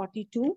42,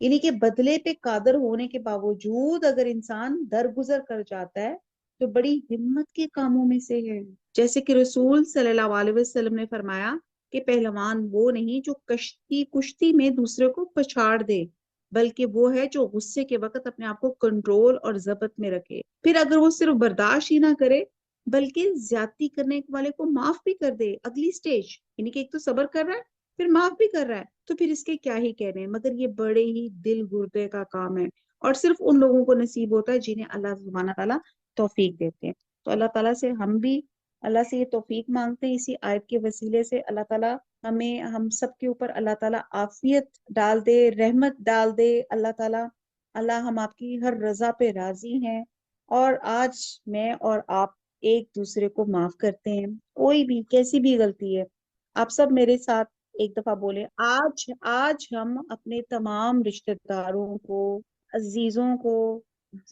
یعنی کہ بدلے پہ قادر ہونے کے باوجود اگر انسان درگزر کر جاتا ہے تو بڑی ہمت کے کاموں میں سے ہے. جیسے کہ رسول صلی اللہ علیہ وسلم نے فرمایا کہ پہلوان وہ نہیں جو کشتی میں دوسرے کو پچھاڑ دے، بلکہ وہ ہے جو غصے کے وقت اپنے آپ کو کنٹرول اور ضبط میں رکھے. پھر اگر وہ صرف برداشت ہی نہ کرے بلکہ زیادتی کرنے والے کو معاف بھی کر دے. اگلی سٹیج یعنی کہ ایک تو صبر کر رہا ہے پھر معاف بھی کر رہا ہے، تو پھر اس کے کیا ہی کہنے. مگر یہ بڑے ہی دل گردے کا کام ہے اور صرف ان لوگوں کو نصیب ہوتا ہے جنہیں اللہ سبحانہ تعالیٰ توفیق دیتے ہیں. تو اللہ تعالیٰ سے ہم بھی اللہ سے یہ توفیق مانگتے ہیں اسی آیت کے وسیلے سے. اللہ تعالیٰ ہمیں ہم سب کے اوپر اللہ تعالیٰ عافیت ڈال دے، رحمت ڈال دے. اللہ تعالیٰ اللہ ہم آپ کی ہر رضا پہ راضی ہیں اور آج میں اور آپ ایک دوسرے کو معاف کرتے ہیں. کوئی بھی کیسی بھی غلطی ہے آپ سب میرے ساتھ ایک دفعہ بولے، آج ہم اپنے تمام رشتہ داروں کو، عزیزوں کو،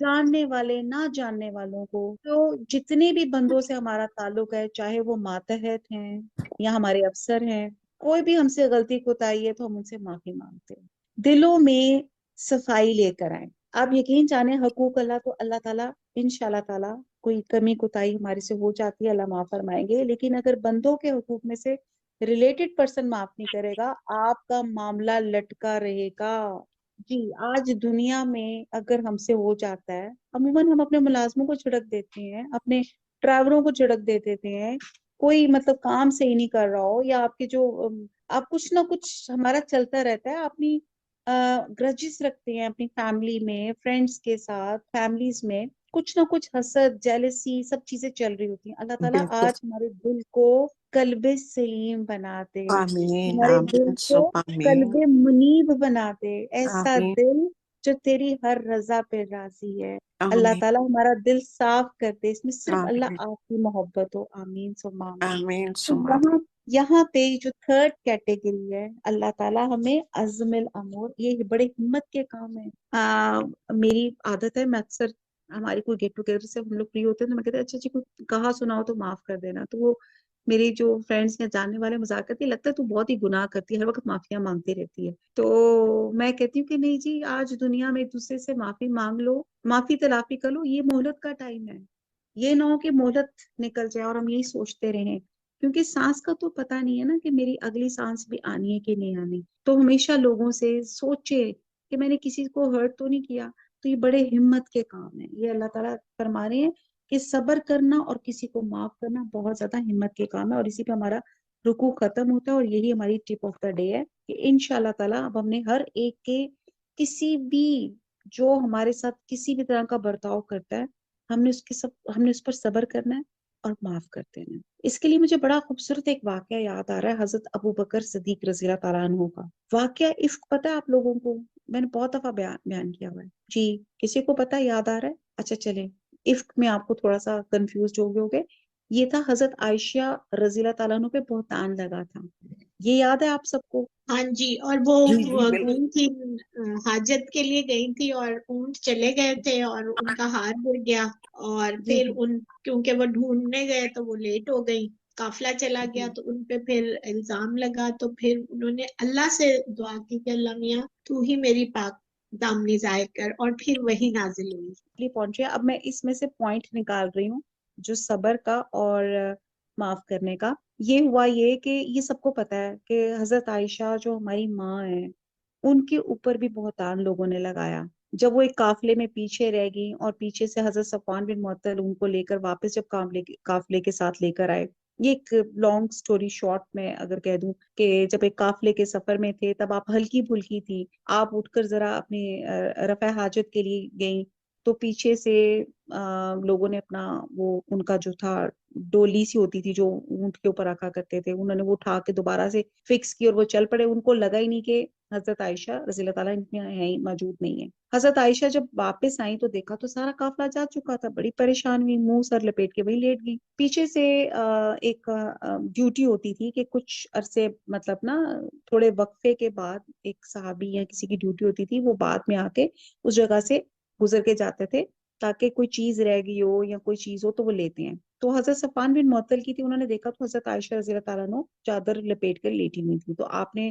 جاننے والے نہ جاننے والوں کو، تو جتنے بھی بندوں سے ہمارا تعلق ہے، چاہے وہ ماتحت ہیں یا ہمارے افسر ہیں، کوئی بھی ہم سے غلطی کوتاہی ہے تو ہم ان سے معافی مانگتے ہیں. دلوں میں صفائی لے کر آئیں. آپ یقین جانیں حقوق اللہ تو اللہ تعالیٰ انشاءاللہ تعالیٰ کوئی کمی کوتاہی ہمارے سے ہو جاتی ہے اللہ معاف فرمائیں گے، لیکن اگر بندوں کے حقوق میں سے ریلیٹڈ پرسن معاف نہیں کرے گا آپ کا معاملہ لٹکا رہے گا. جی آج دنیا میں اگر ہم سے ہو جاتا ہے، عموماً ہم اپنے ملازموں کو جھڑک دیتے ہیں، اپنے ڈرائیوروں کو جھڑک دے دیتے ہیں، کوئی مطلب کام صحیح نہیں کر رہا ہو یا آپ کے جو آپ کچھ نہ کچھ ہمارا چلتا رہتا ہے. اپنی گرجز رکھتے ہیں اپنی فیملی میں، فرینڈس کے ساتھ، فیملیز میں کچھ نہ کچھ حسد، جیلسی، سب چیزیں چل رہی ہوتی ہیں. اللہ تعالیٰ بالکل. آج ہمارے دل کو قلب سلیم بنا دے، آمین ہمارے دل آمین کو سب قلب آمین. منیب بنا دے، ایسا آمین دل جو تیری ہر رضا پہ راضی ہے. اللہ آمین تعالیٰ ہمارا دل صاف کر دے، اس میں صرف آمین اللہ آپ کی محبت ہو. آمین ثم آمین. آمین تو سب آمین. یہاں پہ جو تھرڈ کیٹیگری ہے، اللہ تعالیٰ ہمیں عزم الامور، یہ بڑے ہمت کے کام ہے. میری عادت ہے میں اکثر ہماری کوئی گیٹ ٹوگیدر سے ہم لوگ فری ہوتے ہیں تو میں کہتے ہیں اچھا جی کوئی کہا سنا ہو تو معاف کر دینا. تو وہ میری جو فرینڈس یا جاننے والے مذاق کرتی ہے، لگتا ہے تو بہت ہی گناہ کرتی ہے، ہر وقت معافیاں مانگتی رہتی ہے. تو میں کہتی ہوں کہ نہیں جی، آج دنیا میں ایک دوسرے سے معافی مانگ لو، معافی تلافی کر لو. یہ مہلت کا ٹائم ہے، یہ نہ ہو کہ مہلت نکل جائے اور ہم یہی سوچتے رہیں، کیونکہ سانس کا تو پتہ نہیں ہے نا کہ میری اگلی سانس بھی آنی ہے کہ نہیں آنی. تو ہمیشہ لوگوں سے سوچے کہ میں نے کسی کو ہرٹ تو نہیں کیا. تو یہ بڑے ہمت کے کام ہیں. یہ اللہ تعالیٰ فرما رہے ہیں کہ صبر کرنا اور کسی کو معاف کرنا بہت زیادہ ہمت کے کام ہے. اور اسی پہ ہمارا رکوع ختم ہوتا ہے اور یہی ہماری ٹپ آف دا ڈے ہے کہ انشاءاللہ تعالیٰ اب ہم نے ہر ایک کے کسی بھی جو ہمارے ساتھ کسی بھی طرح کا برتاؤ کرتا ہے، ہم نے اس پر صبر کرنا ہے اور معاف کر دینا ہے. اس کے لیے مجھے بڑا خوبصورت ایک واقعہ یاد آ رہا ہے حضرت ابو بکر صدیق رضی اللہ تعالیٰ عنہ کا. واقعہ عفق پتہ ہے آپ لوگوں کو؟ میں نے بہت دفعہ بیان کیا ہوا ہے. جی کسی کو پتہ یاد آ رہا ہے؟ اچھا چلیں، عفق میں آپ کو تھوڑا سا کنفیوز ہو گئے ہوگے. یہ تھا حضرت عائشہ رضی اللہ تعالیٰ عنہ پہ بہتان لگا تھا. یہ یاد ہے آپ سب کو؟ ہاں جی، اور وہ جی جی بالکل. گئی تھی حاجت کے لیے گئی تھی اور اونٹ چلے گئے تھے اور ان کا ہار گر گیا اور جی پھر جی کیونکہ وہ ڈھونڈنے گئے تو وہ لیٹ ہو گئی، قافلہ چلا گیا جی تو ان پہ پھر الزام لگا. تو پھر انہوں نے اللہ سے دعا کی کہ اللہ میاں تو ہی میری پاک دامنی ظاہر کر، اور پھر وہی نازل ہوئی. پہنچے. اب میں اس میں سے پوائنٹ نکال رہی ہوں جو صبر کا اور معاف کرنے کا. یہ ہوا یہ کہ یہ سب کو پتا ہے کہ حضرت عائشہ جو ہماری ماں ہے ان کے اوپر بھی بہتان لوگوں نے لگایا. جب وہ ایک قافلے میں پیچھے رہ گئی اور پیچھے سے حضرت صفوان بن معطل ان کو لے کر واپس جب قافلے کے ساتھ لے کر آئے. یہ ایک لانگ سٹوری شارٹ میں اگر کہہ دوں کہ جب ایک قافلے کے سفر میں تھے تب آپ ہلکی پھلکی تھی، آپ اٹھ کر ذرا اپنے رفع حاجت کے لیے گئیں تو پیچھے سے لوگوں نے اپنا وہ ان کا جو تھا ڈولی سی ہوتی تھی جو اونٹ کے اوپر رکھا کرتے تھے، انہوں نے وہ اٹھا کے دوبارہ سے فکس کی اور وہ چل پڑے. ان کو لگا ہی نہیں کہ حضرت عائشہ رضی اللہ تعالیٰ موجود نہیں ہے. حضرت عائشہ جب واپس آئیں تو دیکھا تو سارا قافلہ جا چکا تھا. بڑی پریشان ہوئی، منہ سر لپیٹ کے وہی لیٹ گئی. پیچھے سے ایک ڈیوٹی ہوتی تھی کہ کچھ عرصے مطلب نا تھوڑے وقفے کے بعد ایک صحابی یا کسی کی ڈیوٹی ہوتی تھی، وہ بعد میں آ کے اس جگہ سے گزر کے جاتے تھے تاکہ کوئی چیز رہ گئی ہو یا کوئی چیز ہو تو وہ لیتے ہیں. تو حضرت صفوان بن معطل کی تھی، انہوں نے دیکھا تو حضرت عائشہ رضی اللہ تعالیٰ عنہ چادر لپیٹ کر لیٹی ہوئی تھی. تو آپ نے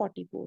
44,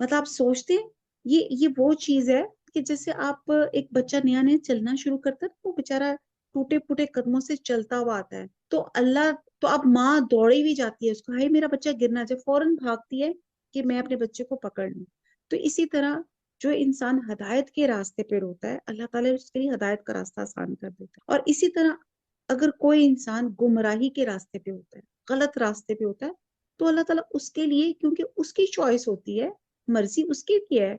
مطلب آپ سوچتے ہیں یہ وہ چیز ہے کہ جیسے آپ ایک بچہ نیا نیا چلنا شروع کرتا ہے وہ بےچارا ٹوٹے پھوٹے قدموں سے چلتا ہوا آتا ہے تو اب ماں دوڑی بھی جاتی ہے اس کو، ہائی میرا بچہ گرنا جائے، فوراً بھاگتی ہے کہ میں اپنے بچے کو پکڑ لوں۔ تو اسی طرح جو انسان ہدایت کے راستے پہ ہوتا ہے اللہ تعالیٰ اس کے لیے ہدایت کا راستہ آسان کر دیتا ہے، اور اسی طرح اگر کوئی انسان گمراہی کے راستے پہ ہوتا ہے، غلط راستے پہ ہوتا ہے، تو اللہ تعالیٰ اس کے لیے، کیونکہ اس کی چوائس ہوتی ہے، مرضی اس کی ہے،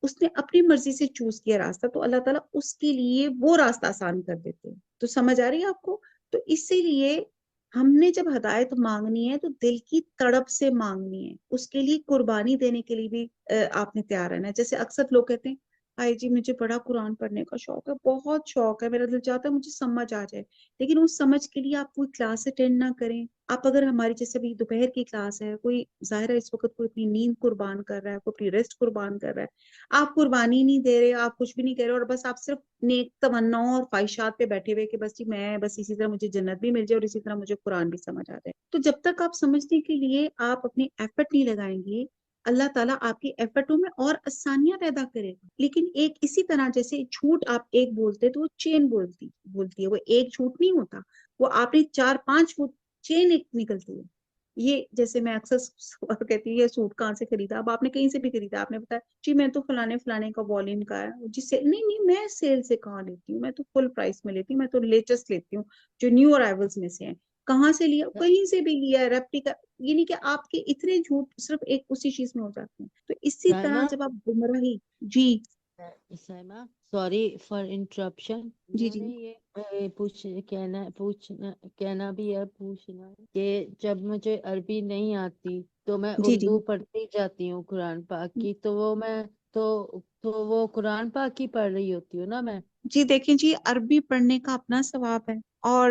اس نے اپنی مرضی سے چوز کیا راستہ، تو اللہ تعالیٰ اس کے لیے وہ راستہ آسان کر دیتے ہیں۔ تو سمجھ آ رہی ہے آپ کو؟ تو اسی لیے ہم نے جب ہدایت مانگنی ہے تو دل کی تڑپ سے مانگنی ہے، اس کے لیے قربانی دینے کے لیے بھی آپ نے تیار رہنا ہے۔ جیسے اکثر لوگ کہتے ہیں ہائی جی مجھے بڑا قرآن پڑھنے کا شوق ہے، بہت شوق ہے، میرا دل چاہتا ہے مجھے سمجھ آ جائے، لیکن اس سمجھ کے لیے آپ کوئی کلاس اٹینڈ نہ کریں۔ آپ اگر ہماری جیسے بھی دوپہر کی کلاس ہے، کوئی ظاہر ہے اس وقت کوئی اپنی نیند قربان کر رہا ہے، کوئی اپنی ریسٹ قربان کر رہا ہے، آپ قربانی نہیں دے رہے، آپ کچھ بھی نہیں کہہ رہے، اور بس آپ صرف نیک تمناؤں اور خواہشات پہ بیٹھے ہوئے کہ بس جی میں بس اسی طرح مجھے جنت بھی مل جائے اور اسی طرح مجھے قرآن بھی سمجھ آ جائے، تو جب تک آپ سمجھنے کے لیے آپ اپنے ایفرٹ نہیں لگائیں گے اللہ تعالیٰ آپ کی ایفرٹوں میں اور آسانیاں پیدا کرے گا۔ لیکن ایک اسی طرح جیسے جھوٹ آپ ایک بولتے تو وہ چین بولتی ہے، وہ ایک جھوٹ نہیں ہوتا، وہ آپ نے 4-5 فٹ چین ایک نکلتی ہے۔ یہ جیسے میں اکثر کہتی ہوں یہ سوٹ کہاں سے خریدا، اب آپ نے کہیں سے بھی خریدا، آپ نے بتایا جی میں تو فلانے کا والیم کا ہے جس سے، نہیں میں سیل سے کہاں لیتی ہوں، میں تو فل پرائس میں لیتی ہوں، میں تو لیٹسٹ لیتی ہوں جو نیو ارائیولز میں سے ہیں۔ کہاں سے لیا؟ کہیں سے بھی لیا ہے، ریپلیکا۔ یہ نہیں کہ آپ کے اتنے جھوٹ صرف ایک اسی چیز میں ہو جاتے ہیں۔ تو اسی طرح سائمہ جب آپ گمراہی، جی سائمہ سوری فار انٹرپشن، جی میں جی نے یہ کہنا بھی ہے، پوچھنا ہے کہ جب مجھے عربی نہیں آتی تو میں جی جی اردو پڑھتی جاتی ہوں قرآن پاک کی، تو وہ میں تو وہ قرآن پاک کی پڑھ رہی ہوتی ہوں نا میں۔ جی دیکھیں جی، عربی پڑھنے کا اپنا ثواب ہے، اور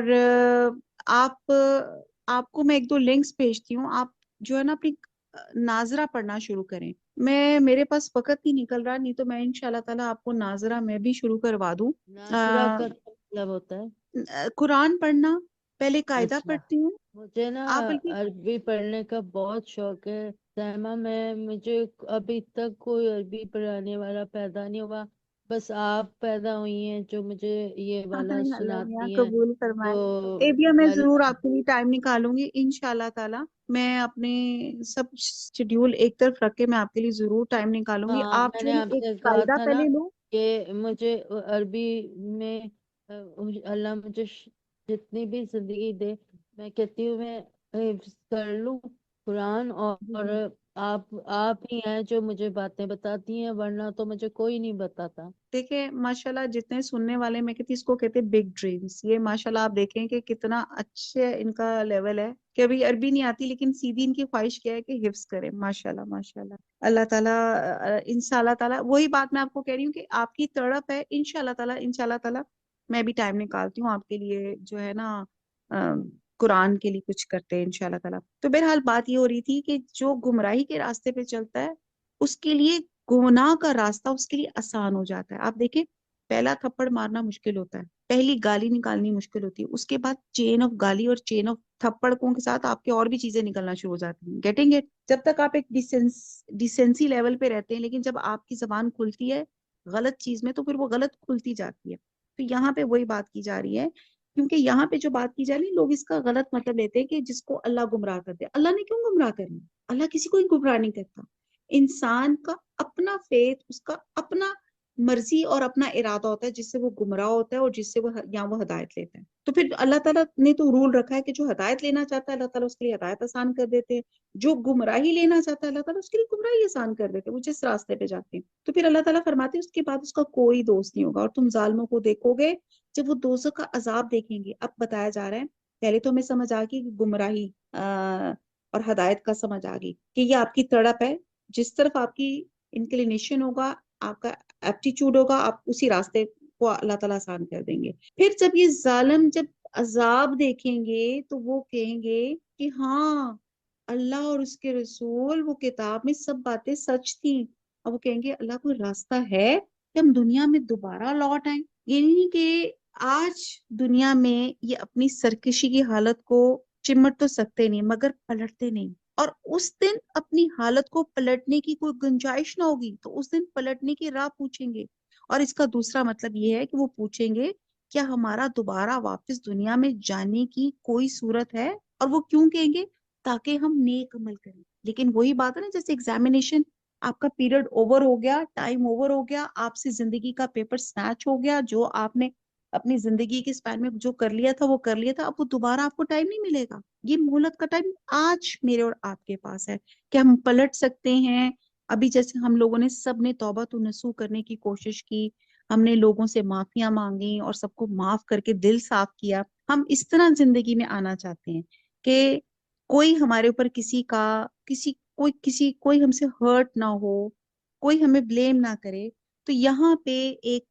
آپ آپ کو میں 1-2 لنکس بھیجتی ہوں، آپ جو ہے نا اپنی ناظرہ پڑھنا شروع کریں۔ میرے پاس وقت نہیں نکل رہا، نہیں تو میں انشاءاللہ تعالیٰ آپ کو ناظرہ میں بھی شروع کروا دوں۔ ناظرہ کا کیا مطلب ہوتا ہے؟ قرآن پڑھنا، پہلے قاعدہ اچھا، پڑھتی ہوں مجھے نا آپ بلکہ، عربی پڑھنے کا بہت شوق ہے سیما، مجھے ابھی تک کوئی عربی پڑھانے والا پیدا نہیں ہوا، بس آپ پیدا ہوئی ہیں جو مجھے یہ والا اللہ میاں سناتی ہیں، قبول تو فرمائے۔ ایبیا میں ضرور اللہ آپ کے لیے ٹائم نکالوں گی انشاءاللہ تعالیٰ، میں اپنے سب شیڈیول ایک طرف رکھ کے میں آپ کے لیے ضرور ٹائم نکالوں گی۔ ہاں، آپ میں جو نے ہے آپ ایک سے کہا قاعدہ تھا نا پہلے لو۔ کہ مجھے عربی میں اللہ مجھے جتنی بھی زندگی دے، میں کہتی ہوں میں حفظ کر لوں قرآن، جی اور جی آپ ہی ہیں جو مجھے باتیں بتاتی ہیں، ورنہ تو مجھے کوئی نہیں بتاتا۔ دیکھیں ماشاءاللہ جتنے سننے والے، میں کہتی اس کو کہتے بگ ڈریمز، یہ ماشاءاللہ آپ دیکھیں کہ کتنا اچھے ان کا لیول ہے کہ ابھی عربی نہیں آتی لیکن سیدھی ان کی خواہش کیا ہے کہ حفظ کریں۔ ماشاءاللہ ماشاءاللہ، اللہ تعالیٰ انشاءاللہ تعالیٰ، وہی بات میں آپ کو کہہ رہی ہوں کہ آپ کی تڑپ ہے، انشاءاللہ تعالیٰ میں بھی ٹائم نکالتی ہوں آپ کے لیے، جو ہے نا قرآن کے لیے کچھ کرتے ہیں انشاءاللہ تعالیٰ۔ تو بہرحال بات یہ ہو رہی تھی کہ جو گمراہی کے راستے پہ چلتا ہے اس کے لیے گناہ کا راستہ اس کے لیے آسان ہو جاتا ہے۔ آپ دیکھیں پہلا تھپڑ مارنا مشکل ہوتا ہے، پہلی گالی نکالنی مشکل ہوتی ہے، اس کے بعد چین آف گالی اور چین آف تھپڑوں کے ساتھ آپ کے اور بھی چیزیں نکلنا شروع ہو جاتی ہیں۔ Getting it? جب تک آپ ایک ڈیسنسی لیول پہ رہتے ہیں، لیکن جب آپ کی زبان کھلتی ہے غلط چیز میں تو پھر وہ غلط کھلتی جاتی ہے۔ تو یہاں پہ وہی بات کی جا رہی ہے، کیونکہ یہاں پہ جو بات کی جا رہی ہے لوگ اس کا غلط مطلب لیتے ہیں کہ جس کو اللہ گمراہ کر دے۔ اللہ نے کیوں گمراہ کرنا؟ اللہ کسی کو گمراہ نہیں کرتا۔ انسان کا اپنا فیتھ، اس کا اپنا مرضی اور اپنا ارادہ ہوتا ہے جس سے وہ گمراہ ہوتا ہے اور جس سے وہ ہدایت لیتا ہے۔ تو پھر اللہ تعالیٰ نے تو رول رکھا ہے کہ جو ہدایت لینا چاہتا ہے اللہ تعالیٰ اس کے لیے ہدایت آسان کر دیتے ہیں، جو گمراہی لینا چاہتا ہے اللہ تعالیٰ اس کے لیے گمراہی آسان کر دیتے ہیں، وہ جس راستے پہ جاتے ہیں۔ تو پھر اللہ تعالیٰ فرماتے ہیں اس کے بعد اس کا کوئی دوست نہیں ہوگا، اور تم ظالموں کو دیکھو گے جب وہ دوزخ کا عذاب دیکھیں گے۔ اب بتایا جا رہا ہے، پہلے تو ہمیں سمجھ آ گئی گمراہی اور ہدایت کا سمجھ آ گئی کہ یہ آپ کی تڑپ ہے، جس طرف آپ کی انکلینیشن ہوگا، آپ کا ایپٹیچیوڈ ہوگا، آپ اسی راستے کو اللہ تعالیٰ آسان کر دیں گے۔ پھر جب یہ ظالم جب عذاب دیکھیں گے تو وہ کہیں گے کہ ہاں اللہ اور اس کے رسول، وہ کتاب میں سب باتیں سچ تھیں، اور وہ کہیں گے اللہ کوئی راستہ ہے کہ ہم دنیا میں دوبارہ لوٹ آئیں۔ یہ نہیں کہ آج دنیا میں یہ اپنی سرکشی کی حالت کو چمٹ تو سکتے نہیں مگر پلٹتے نہیں، اور اس دن اپنی حالت کو پلٹنے کی کوئی گنجائش نہ ہوگی تو اس دن پلٹنے کی راہ پوچھیں گے. اور اس کا دوسرا مطلب یہ ہے کہ وہ پوچھیں گے کیا ہمارا دوبارہ واپس دنیا میں جانے کی کوئی صورت ہے, اور وہ کیوں کہیں گے؟ تاکہ ہم نیک عمل کریں. لیکن وہی بات ہے نا, جیسے ایگزامینیشن, آپ کا پیریڈ اوور ہو گیا, ٹائم اوور ہو گیا, آپ سے زندگی کا پیپر سنیچ ہو گیا, جو آپ نے اپنی زندگی کے اسپین میں جو کر لیا تھا وہ کر لیا تھا, اب وہ دوبارہ آپ کو ٹائم نہیں ملے گا. یہ مہلت کا ٹائم آج میرے اور آپ کے پاس ہے کہ ہم پلٹ سکتے ہیں. ابھی جیسے ہم لوگوں نے سب نے توبہ تو نصوح کرنے کی کوشش کی, ہم نے لوگوں سے معافیاں مانگی اور سب کو معاف کر کے دل صاف کیا. ہم اس طرح زندگی میں آنا چاہتے ہیں کہ کوئی ہمارے اوپر کوئی ہم سے ہرٹ نہ ہو, کوئی ہمیں بلیم نہ کرے. تو یہاں پہ ایک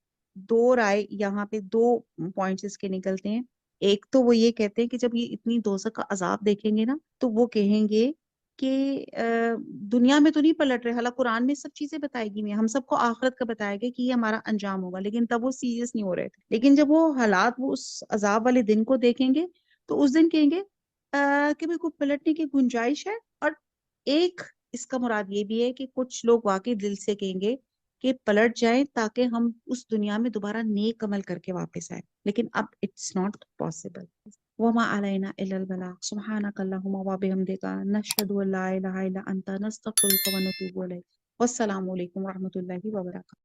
دو رائے, یہاں پہ دو پوائنٹس اس کے نکلتے ہیں. ایک تو وہ یہ کہتے ہیں کہ جب یہ اتنی دوزخ کا عذاب دیکھیں گے نا تو وہ کہیں گے کہ دنیا میں تو نہیں پلٹ رہے, حالانکہ قرآن میں سب چیزیں بتائے گی, ہم سب کو آخرت کا بتایا گیا کہ یہ ہمارا انجام ہوگا, لیکن تب وہ سیریس نہیں ہو رہے تھے. لیکن جب وہ حالات, وہ اس عذاب والے دن کو دیکھیں گے تو اس دن کہیں گے کہ میرے کو پلٹنے کی گنجائش ہے. اور ایک اس کا مراد یہ بھی ہے کہ کچھ لوگ واقعی دل سے کہیں گے کہ پلٹ جائیں تاکہ ہم اس دنیا میں دوبارہ نیک عمل کر کے واپس آئیں, لیکن اب اٹس ناٹ پاسبل. وما علینا الا البلاغ سبحانک اللہم وبحمدک نشہد ان لا الہ الا انت نستغفرک ونتوب الیک. والسلام علیکم ورحمۃ اللہ وبرکاتہ.